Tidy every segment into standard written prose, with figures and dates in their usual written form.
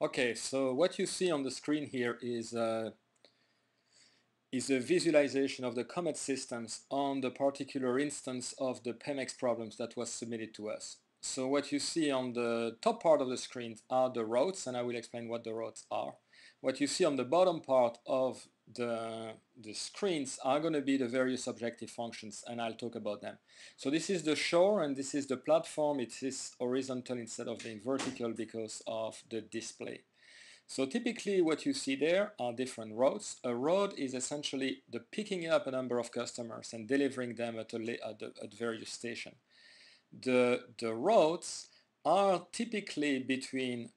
Okay, so what you see on the screen here is a visualization of the Comet systems on the particular instance of the PEMEX problems that was submitted to us. So what you see on the top part of the screen are the roads, and I will explain what the roads are. What you see on the bottom part of the screens are going to be the various objective functions, and I'll talk about them. So this is the shore and this is the platform. It is horizontal instead of being vertical because of the display. So typically what you see there are different roads. A road is essentially the picking up a number of customers and delivering them at various stations. The roads are typically between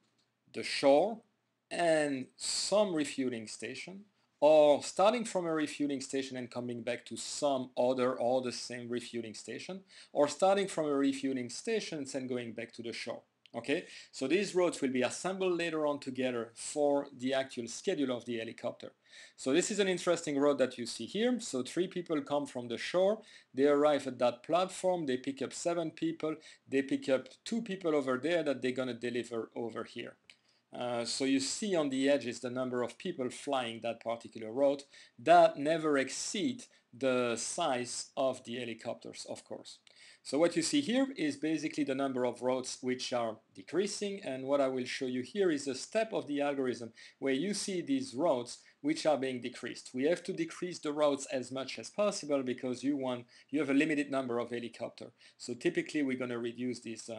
the shore and some refueling station, or starting from a refueling station and coming back to some other or the same refueling station, or starting from a refueling station and going back to the shore. Okay, so these roads will be assembled later on together for the actual schedule of the helicopter. So this is an interesting road that you see here. So 3 people come from the shore, they arrive at that platform, they pick up 7 people, they pick up 2 people over there that they're going to deliver over here. So you see on the edges the number of people flying that particular route that never exceed the size of the helicopters, of course. So what you see here is basically the number of routes which are decreasing, and what I will show you here is a step of the algorithm where you see these routes which are being decreased. We have to decrease the routes as much as possible because you have a limited number of helicopters. So typically we're going to reduce these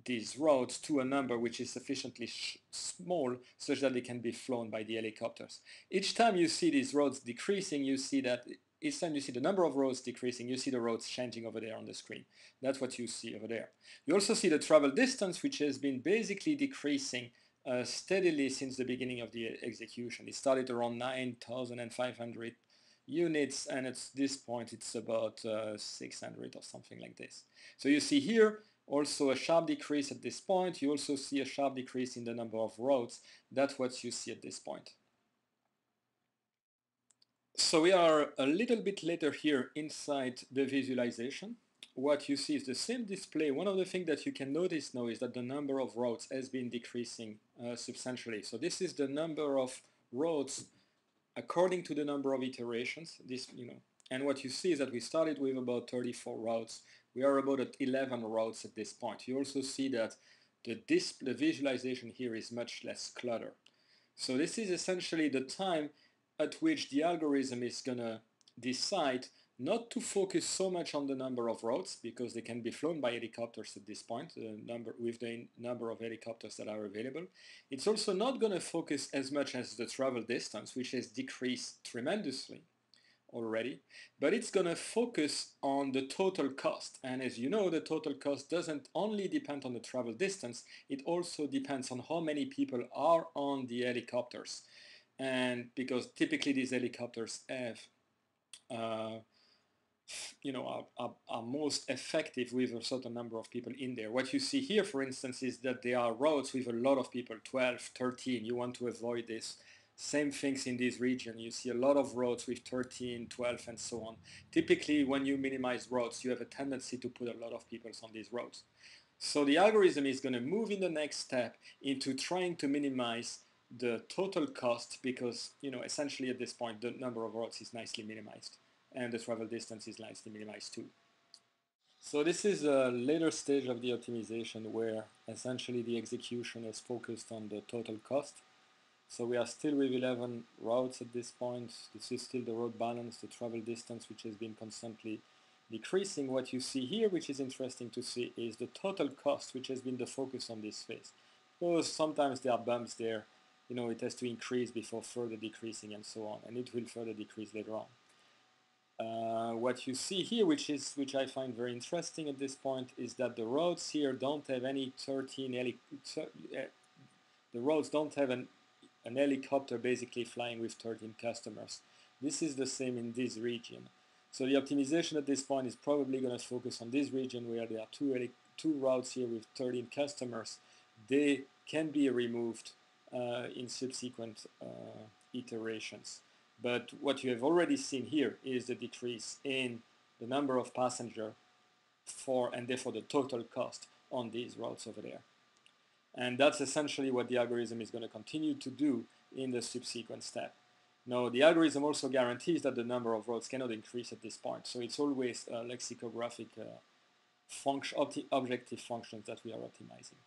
these roads to a number which is sufficiently small such that they can be flown by the helicopters. Each time you see these roads decreasing, you see that each time you see the number of roads decreasing, you see the roads changing over there on the screen. That's what you see over there. You also see the travel distance, which has been basically decreasing steadily since the beginning of the execution. It started around 9,500 units, and at this point it's about 600 or something like this. So you see here also a sharp decrease at this point. You also see a sharp decrease in the number of roads. That's what you see at this point. So we are a little bit later here inside the visualization. What you see is the same display. One of the things that you can notice now is that the number of roads has been decreasing substantially. So this is the number of roads according to the number of iterations. And what you see is that we started with about 34 routes. We are about at 11 routes at this point. You also see that the visualization here is much less clutter. So this is essentially the time at which the algorithm is going to decide not to focus so much on the number of routes because they can be flown by helicopters at this point, with the number of helicopters that are available. It's also not going to focus as much as the travel distance, which has decreased tremendously already, but it's going to focus on the total cost. And as you know, the total cost doesn't only depend on the travel distance, it also depends on how many people are on the helicopters. And because typically these helicopters have are most effective with a certain number of people in there. What you see here, for instance, is that there are roads with a lot of people, 12, 13. You want to avoid this. Same things in this region. You see a lot of roads with 13, 12, and so on. Typically, when you minimize roads, you have a tendency to put a lot of people on these roads. So the algorithm is going to move in the next step into trying to minimize the total cost because, essentially at this point, the number of roads is nicely minimized and the travel distance is nicely minimized too. So this is a later stage of the optimization where essentially the execution is focused on the total cost. So we are still with 11 routes at this point. This is still the road balance, the travel distance, which has been constantly decreasing. What you see here, which is interesting to see, is the total cost, which has been the focus on this phase. Because sometimes there are bumps there, it has to increase before further decreasing and so on, and it will further decrease later on. What you see here, which I find very interesting at this point, is that the roads here don't have any the roads don't have an helicopter basically flying with 13 customers. This is the same in this region. So the optimization at this point is probably going to focus on this region where there are two routes here with 13 customers. They can be removed in subsequent iterations. But what you have already seen here is the decrease in the number of passengers and therefore the total cost on these routes over there. And that's essentially what the algorithm is going to continue to do in the subsequent step. Now, the algorithm also guarantees that the number of roads cannot increase at this point. So it's always lexicographic objective functions that we are optimizing.